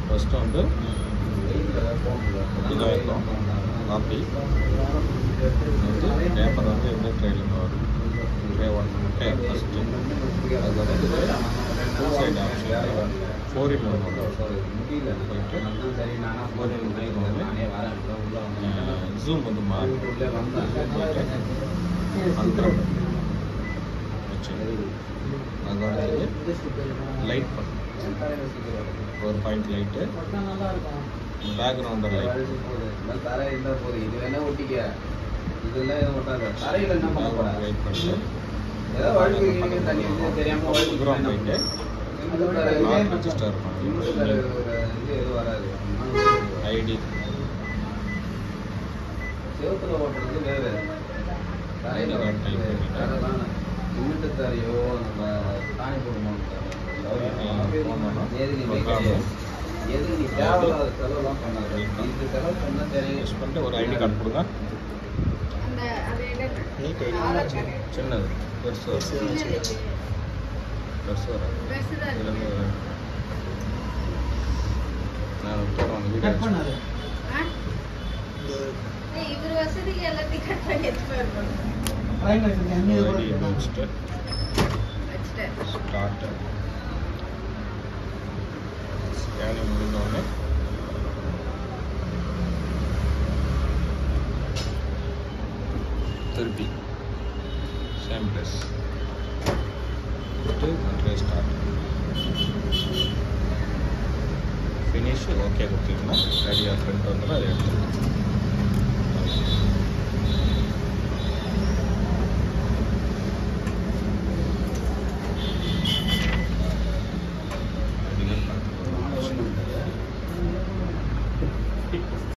First வந்து இதாக இருக்கும் காப்பி வந்து பேப்பர் வந்து எந்த ட்ரைலிங் வரும் A1 ஃபஸ்ட்டு அது வந்து 2 சைடு ஆப்ஷன் 4-in-1 போயிட்டு 4-in-1 ஜூம் வந்து மாறும் போயிட்டு அல்ட்ரா வச்சு அது அடுத்தது லைட் பண்ணும் ஒரு point light background light light பண்ணிட்டு ப்ரோக்ராம் போயிட்டு not register ID ID card type பண்ணிட்டு ஒரு ஐடி கார்டு கொடுங்க சின்னது பெருசு இதுலேருந்து நான் போடுறேன் வீடியோ வச்சுட்டு ஸ்டார்ட் ஸ்கேனிங் முடிஞ்சோடனே திருப்பி same plus start finish okay கொடுத்தீங்கன்னா ரெடியாக ஃப்ரண்ட் வந்துடும் அதை எடுத்துக்கலாம்.